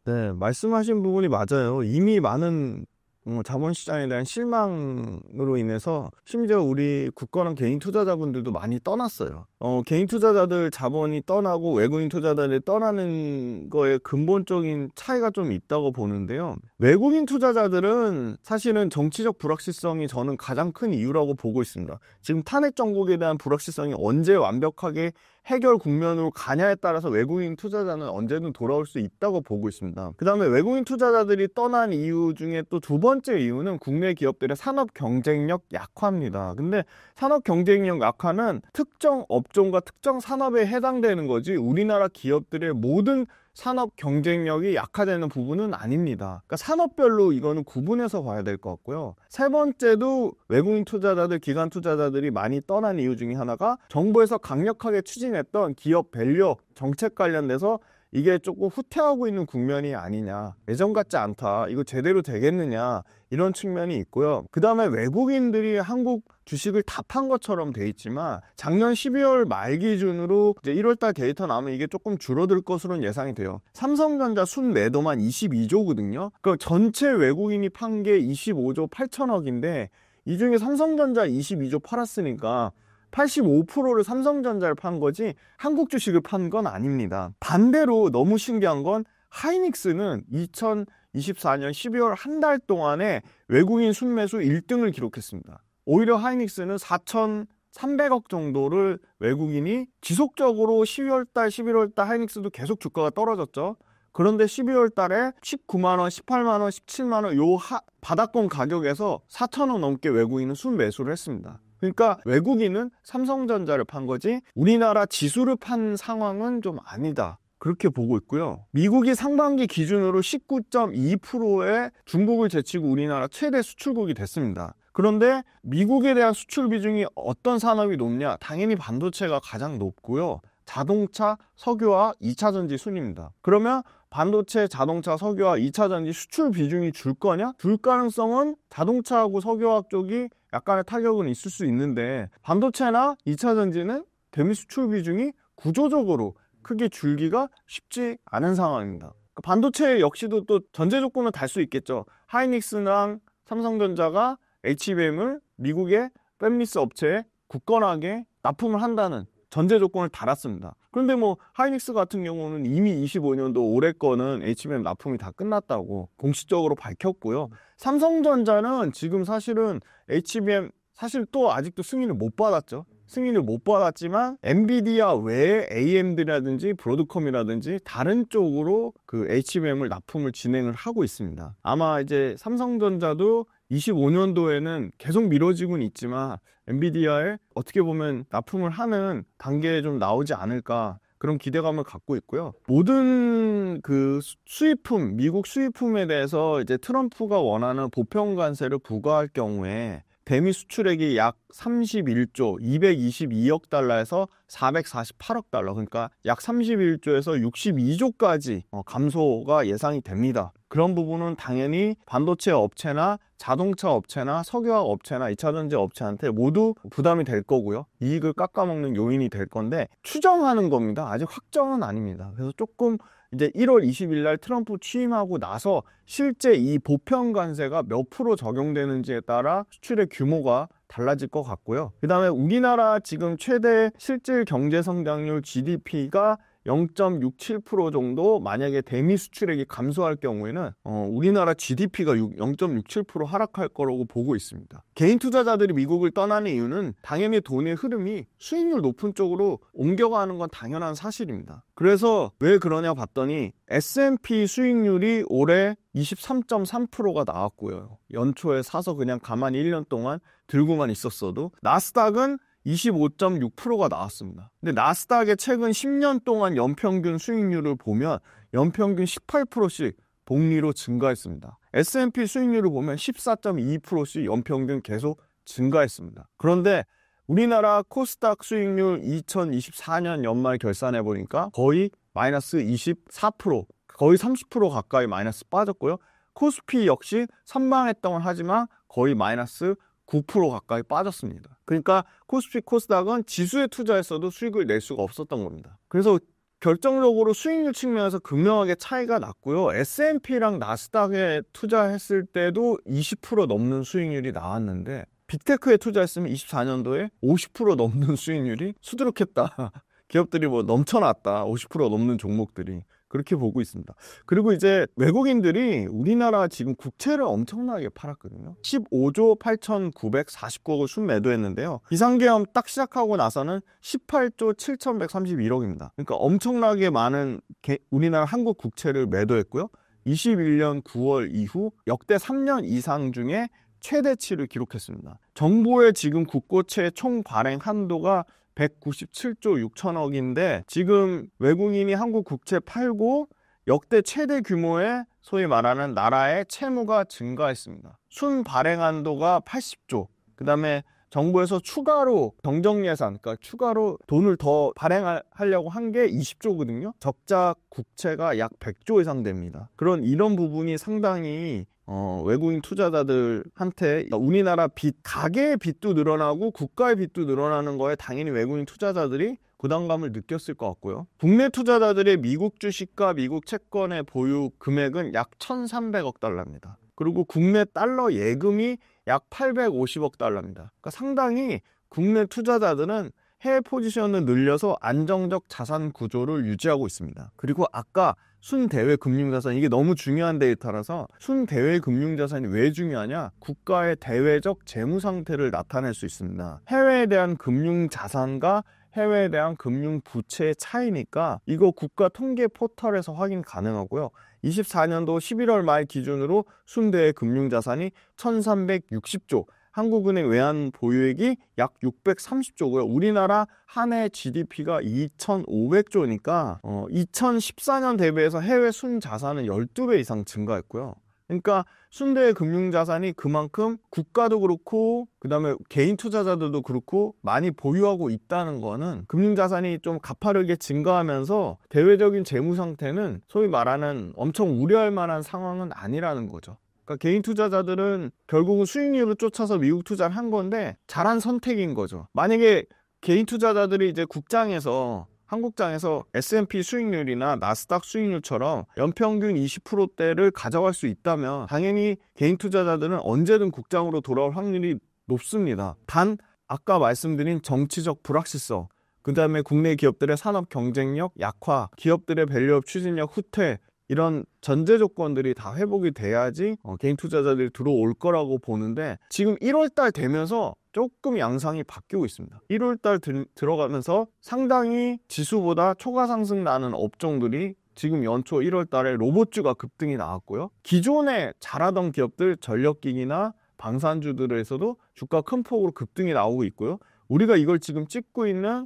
네, 말씀하신 부분이 맞아요. 이미 많은 자본시장에 대한 실망으로 인해서 심지어 우리 국가랑 개인 투자자분들도 많이 떠났어요. 개인 투자자들 자본이 떠나고 외국인 투자자들이 떠나는 거에 근본적인 차이가 좀 있다고 보는데요. 외국인 투자자들은 사실은 정치적 불확실성이 저는 가장 큰 이유라고 보고 있습니다. 지금 탄핵 정국에 대한 불확실성이 언제 완벽하게 해결 국면으로 가냐에 따라서 외국인 투자자는 언제든 돌아올 수 있다고 보고 있습니다. 그 다음에 외국인 투자자들이 떠난 이유 중에 또 두 번째 이유는 국내 기업들의 산업 경쟁력 약화입니다. 근데 산업 경쟁력 약화는 특정 업종과 특정 산업에 해당되는 거지 우리나라 기업들의 모든 산업 경쟁력이 약화되는 부분은 아닙니다. 그러니까 산업별로 이거는 구분해서 봐야 될 것 같고요. 세 번째도 외국인 투자자들, 기관 투자자들이 많이 떠난 이유 중에 하나가 정부에서 강력하게 추진했던 기업 밸류업 정책 관련돼서 이게 조금 후퇴하고 있는 국면이 아니냐, 예전 같지 않다, 이거 제대로 되겠느냐, 이런 측면이 있고요. 그 다음에 외국인들이 한국 주식을 다 판 것처럼 돼 있지만 작년 12월 말 기준으로 이제 1월달 데이터 나오면 이게 조금 줄어들 것으로는 예상이 돼요. 삼성전자 순매도만 22조거든요. 그 전체 외국인이 판 게 25조 8천억인데 이 중에 삼성전자 22조 팔았으니까 85%를 삼성전자를 판 거지 한국 주식을 판 건 아닙니다. 반대로 너무 신기한 건 하이닉스는 2024년 12월 한 달 동안에 외국인 순매수 1등을 기록했습니다. 오히려 하이닉스는 4,300억 정도를 외국인이 지속적으로 12월달, 11월달 하이닉스도 계속 주가가 떨어졌죠. 그런데 12월 달에 19만원, 18만원, 17만원 요 바닥권 가격에서 4천억 넘게 외국인은 순매수를 했습니다. 그러니까 외국인은 삼성전자를 판 거지 우리나라 지수를 판 상황은 좀 아니다, 그렇게 보고 있고요. 미국이 상반기 기준으로 19.2%의 중국을 제치고 우리나라 최대 수출국이 됐습니다. 그런데 미국에 대한 수출 비중이 어떤 산업이 높냐? 당연히 반도체가 가장 높고요. 자동차, 석유화학, 2차전지 순입니다. 그러면 반도체, 자동차, 석유화학, 2차전지 수출 비중이 줄 거냐? 줄 가능성은 자동차하고 석유화학 쪽이 약간의 타격은 있을 수 있는데 반도체나 2차전지는 대미 수출 비중이 구조적으로 크게 줄기가 쉽지 않은 상황입니다. 반도체 역시도 또 전제 조건을 달 수 있겠죠. 하이닉스랑 삼성전자가 HBM을 미국의 팹리스 업체에 굳건하게 납품을 한다는 전제 조건을 달았습니다. 그런데 뭐 하이닉스 같은 경우는 이미 25년도 올해 거는 HBM 납품이 다 끝났다고 공식적으로 밝혔고요. 삼성전자는 지금 사실은 HBM 사실 또 아직도 승인을 못 받았죠. 승인을 못 받았지만 엔비디아 외에 AMD라든지 브로드컴이라든지 다른 쪽으로 그 HBM을 납품을 진행을 하고 있습니다. 아마 이제 삼성전자도 25년도에는 계속 미뤄지고는 있지만 엔비디아에 어떻게 보면 납품을 하는 단계에 좀 나오지 않을까, 그런 기대감을 갖고 있고요. 모든 그 수입품, 미국 수입품에 대해서 이제 트럼프가 원하는 보편 관세를 부과할 경우에 대미 수출액이 약 31조 222억 달러에서 448억 달러, 그러니까 약 31조에서 62조까지 감소가 예상이 됩니다. 그런 부분은 당연히 반도체 업체나 자동차 업체나 석유화학 업체나 2차전지 업체한테 모두 부담이 될 거고요. 이익을 깎아먹는 요인이 될 건데 추정하는 겁니다. 아직 확정은 아닙니다. 그래서 조금 이제 1월 20일 날 트럼프 취임하고 나서 실제 이 보편 관세가 몇 프로 적용되는지에 따라 수출의 규모가 달라질 것 같고요. 그 다음에 우리나라 지금 최대 실질 경제 성장률 GDP가 0.67% 정도 만약에 대미 수출액이 감소할 경우에는 우리나라 GDP가 0.67% 하락할 거라고 보고 있습니다. 개인 투자자들이 미국을 떠나는 이유는 당연히 돈의 흐름이 수익률 높은 쪽으로 옮겨가는 건 당연한 사실입니다. 그래서 왜 그러냐 봤더니 S&P 수익률이 올해 23.3%가 나왔고요. 연초에 사서 그냥 가만히 1년 동안 들고만 있었어도 나스닥은 25.6%가 나왔습니다. 근데 나스닥의 최근 10년 동안 연평균 수익률을 보면 연평균 18%씩 복리로 증가했습니다. S&P 수익률을 보면 14.2%씩 연평균 계속 증가했습니다. 그런데 우리나라 코스닥 수익률 2024년 연말 결산해 보니까 거의 마이너스 24%, 거의 30% 가까이 마이너스 빠졌고요. 코스피 역시 선방했던 하지만 거의 마이너스 9% 가까이 빠졌습니다. 그러니까 코스피, 코스닥은 지수에 투자했어도 수익을 낼 수가 없었던 겁니다. 그래서 결정적으로 수익률 측면에서 극명하게 차이가 났고요. S&P랑 나스닥에 투자했을 때도 20% 넘는 수익률이 나왔는데 빅테크에 투자했으면 24년도에 50% 넘는 수익률이 수두룩했다. 기업들이 뭐 넘쳐났다. 50% 넘는 종목들이. 그렇게 보고 있습니다. 그리고 이제 외국인들이 우리나라 지금 국채를 엄청나게 팔았거든요. 15조 8,949억을 순매도했는데요. 비상계엄 딱 시작하고 나서는 18조 7,131억입니다. 그러니까 엄청나게 많은 우리나라 한국 국채를 매도했고요. 21년 9월 이후 역대 3년 이상 중에 최대치를 기록했습니다. 정부의 지금 국고채 총 발행 한도가 197조 6천억인데 지금 외국인이 한국 국채 팔고 역대 최대 규모의 소위 말하는 나라의 채무가 증가했습니다. 순 발행 한도가 80조. 그 다음에 정부에서 추가로 경정예산, 그러니까 추가로 돈을 더 발행하려고 한 게 20조거든요. 적자 국채가 약 100조 이상 됩니다. 이런 부분이 상당히 외국인 투자자들한테 우리나라 빚, 가계의 빚도 늘어나고 국가의 빚도 늘어나는 거에 당연히 외국인 투자자들이 부담감을 느꼈을 것 같고요. 국내 투자자들의 미국 주식과 미국 채권의 보유 금액은 약 1,300억 달러입니다. 그리고 국내 달러 예금이 약 850억 달러입니다. 그러니까 상당히 국내 투자자들은 해외 포지션을 늘려서 안정적 자산 구조를 유지하고 있습니다. 그리고 아까 순대외 금융자산, 이게 너무 중요한 데이터라서 순대외 금융자산이 왜 중요하냐? 국가의 대외적 재무 상태를 나타낼 수 있습니다. 해외에 대한 금융자산과 해외에 대한 금융부채의 차이니까 이거 국가 통계 포털에서 확인 가능하고요. 24년도 11월 말 기준으로 순대외 금융자산이 1,360조, 한국은행 외환 보유액이 약 630조고요. 우리나라 한 해 GDP가 2,500조니까 2014년 대비해서 해외 순자산은 12배 이상 증가했고요. 그러니까 순대외 금융자산이 그만큼 국가도 그렇고 그다음에 개인 투자자들도 그렇고 많이 보유하고 있다는 거는 금융자산이 좀 가파르게 증가하면서 대외적인 재무 상태는 소위 말하는 엄청 우려할 만한 상황은 아니라는 거죠. 그러니까 개인 투자자들은 결국은 수익률을 쫓아서 미국 투자를 한 건데 잘한 선택인 거죠. 만약에 개인 투자자들이 이제 한국장에서 S&P 수익률이나 나스닥 수익률처럼 연평균 20%대를 가져갈 수 있다면 당연히 개인 투자자들은 언제든 국장으로 돌아올 확률이 높습니다. 단 아까 말씀드린 정치적 불확실성, 그 다음에 국내 기업들의 산업 경쟁력 약화, 기업들의 밸류업 추진력 후퇴, 이런 전제 조건들이 다 회복이 돼야지 개인 투자자들이 들어올 거라고 보는데 지금 1월달 되면서 조금 양상이 바뀌고 있습니다. 1월달 들어가면서 상당히 지수보다 초과 상승 나는 업종들이 지금 연초 1월달에 로봇주가 급등이 나왔고요. 기존에 잘하던 기업들 전력기기나 방산주들에서도 주가 큰 폭으로 급등이 나오고 있고요. 우리가 이걸 지금 찍고 있는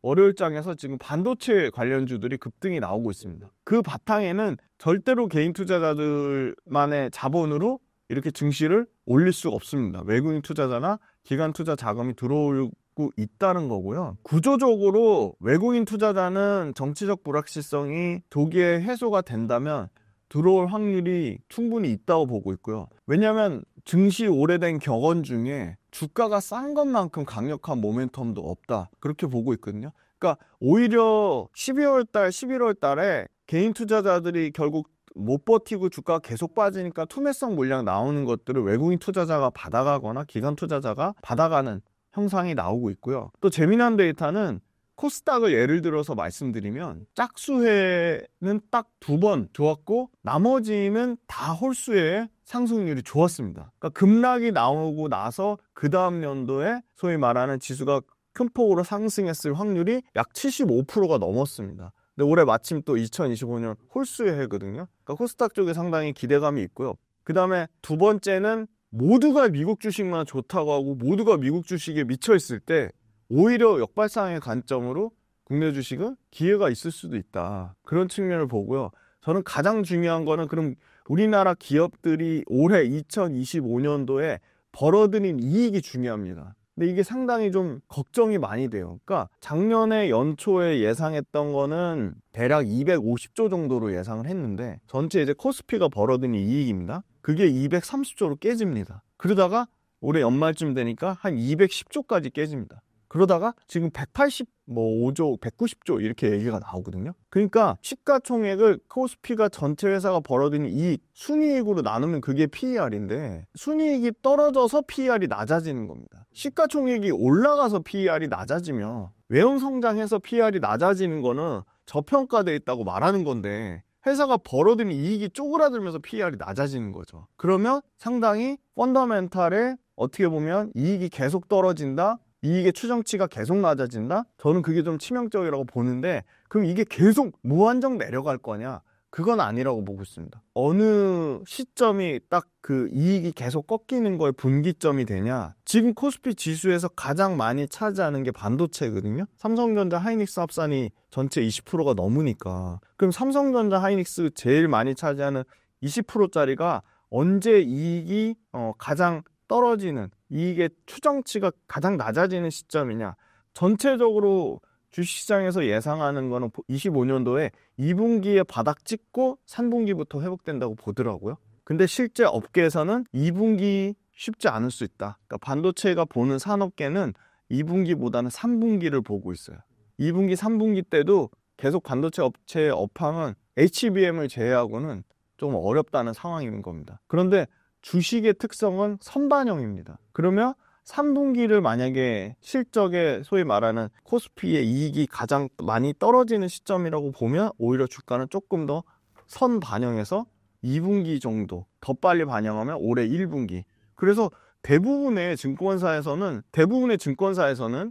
월요일장에서 지금 반도체 관련주들이 급등이 나오고 있습니다. 그 바탕에는 절대로 개인 투자자들만의 자본으로 이렇게 증시를 올릴 수가 없습니다. 외국인 투자자나 기관 투자 자금이 들어오고 있다는 거고요. 구조적으로 외국인 투자자는 정치적 불확실성이 조기에 해소가 된다면 들어올 확률이 충분히 있다고 보고 있고요. 왜냐하면 증시 오래된 격언 중에 주가가 싼 것만큼 강력한 모멘텀도 없다, 그렇게 보고 있거든요. 그러니까 오히려 12월 달, 11월 달에 개인 투자자들이 결국 못 버티고 주가가 계속 빠지니까 투매성 물량 나오는 것들을 외국인 투자자가 받아가거나 기관 투자자가 받아가는 형상이 나오고 있고요. 또 재미난 데이터는 코스닥을 예를 들어서 말씀드리면 짝수회는 딱 2번 좋았고 나머지는 다 홀수회의 상승률이 좋았습니다. 그러니까 급락이 나오고 나서 그 다음 연도에 소위 말하는 지수가 큰 폭으로 상승했을 확률이 약 75%가 넘었습니다. 근데 올해 마침 또 2025년 홀수의 해거든요. 그러니까 코스닥 쪽에 상당히 기대감이 있고요. 그 다음에 두 번째는 모두가 미국 주식만 좋다고 하고 모두가 미국 주식에 미쳐 있을 때 오히려 역발상의 관점으로 국내 주식은 기회가 있을 수도 있다, 그런 측면을 보고요. 저는 가장 중요한 거는 그럼 우리나라 기업들이 올해 2025년도에 벌어들인 이익이 중요합니다. 근데 이게 상당히 좀 걱정이 많이 돼요. 그러니까 작년에 연초에 예상했던 거는 대략 250조 정도로 예상을 했는데 전체 이제 코스피가 벌어들인 이익입니다. 그게 230조로 깨집니다. 그러다가 올해 연말쯤 되니까 한 210조까지 깨집니다. 그러다가 지금 185조, 190조 이렇게 얘기가 나오거든요. 그러니까 시가총액을 코스피가 전체 회사가 벌어들인 이익, 순이익으로 나누면 그게 PER인데 순이익이 떨어져서 PER이 낮아지는 겁니다. 시가총액이 올라가서 PER이 낮아지면 외형 성장해서 PER이 낮아지는 거는 저평가되어 있다고 말하는 건데 회사가 벌어들인 이익이 쪼그라들면서 PER이 낮아지는 거죠. 그러면 상당히 펀더멘탈에 어떻게 보면 이익이 계속 떨어진다, 이익의 추정치가 계속 낮아진다? 저는 그게 좀 치명적이라고 보는데 그럼 이게 계속 무한정 내려갈 거냐? 그건 아니라고 보고 있습니다. 어느 시점이 딱 그 이익이 계속 꺾이는 거에 분기점이 되냐? 지금 코스피 지수에서 가장 많이 차지하는 게 반도체거든요. 삼성전자, 하이닉스 합산이 전체 20%가 넘으니까 그럼 삼성전자, 하이닉스 제일 많이 차지하는 20%짜리가 언제 이익이 가장 떨어지는, 이익의 추정치가 가장 낮아지는 시점이냐? 전체적으로 주식시장에서 예상하는 거는 25년도에 2분기에 바닥 찍고 3분기부터 회복된다고 보더라고요. 근데 실제 업계에서는 2분기 쉽지 않을 수 있다. 그러니까 반도체가 보는 산업계는 2분기보다는 3분기를 보고 있어요. 2분기, 3분기 때도 계속 반도체 업체의 업황은 HBM을 제외하고는 좀 어렵다는 상황인 겁니다. 그런데 주식의 특성은 선반영입니다. 그러면 3분기를 만약에 실적에 소위 말하는 코스피의 이익이 가장 많이 떨어지는 시점이라고 보면 오히려 주가는 조금 더 선반영해서 2분기 정도 더 빨리 반영하면 올해 1분기. 그래서 대부분의 증권사에서는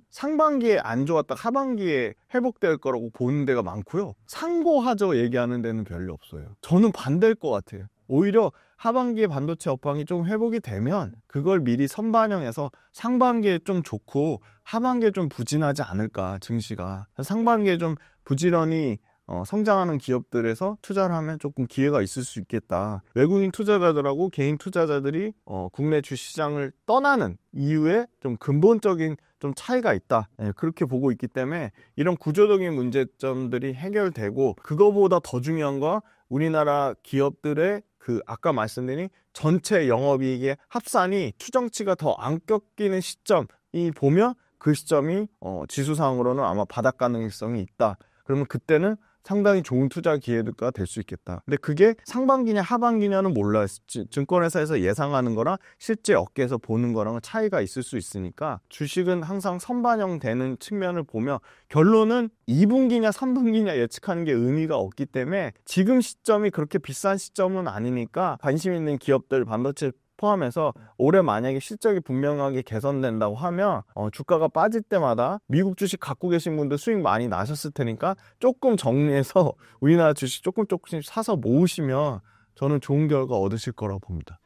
상반기에 안 좋았다 하반기에 회복될 거라고 보는 데가 많고요. 상고하죠 얘기하는 데는 별로 없어요. 저는 반대일 것 같아요. 오히려 하반기에 반도체 업황이 좀 회복이 되면 그걸 미리 선반영해서 상반기에 좀 좋고 하반기에 좀 부진하지 않을까, 증시가. 상반기에 좀 부지런히 성장하는 기업들에서 투자를 하면 조금 기회가 있을 수 있겠다. 외국인 투자자들하고 개인 투자자들이 국내 주시장을 떠나는 이유에 좀 근본적인 좀 차이가 있다. 그렇게 보고 있기 때문에 이런 구조적인 문제점들이 해결되고, 그거보다 더 중요한 건 우리나라 기업들의 아까 말씀드린 전체 영업이익의 합산이 추정치가 더 안 꺾이는 시점이 보면 그 시점이 지수상으로는 아마 바닥 가능성이 있다. 그러면 그때는 상당히 좋은 투자 기회가 될 수 있겠다. 근데 그게 상반기냐 하반기냐는 몰라요. 증권회사에서 예상하는 거랑 실제 업계에서 보는 거랑은 차이가 있을 수 있으니까 주식은 항상 선반영되는 측면을 보며 결론은 2분기냐 3분기냐 예측하는 게 의미가 없기 때문에 지금 시점이 그렇게 비싼 시점은 아니니까 관심 있는 기업들, 반도체 포함해서 올해 만약에 실적이 분명하게 개선된다고 하면 주가가 빠질 때마다 미국 주식 갖고 계신 분들 수익 많이 나셨을 테니까 조금 정리해서 우리나라 주식 조금씩 사서 모으시면 저는 좋은 결과 얻으실 거라고 봅니다.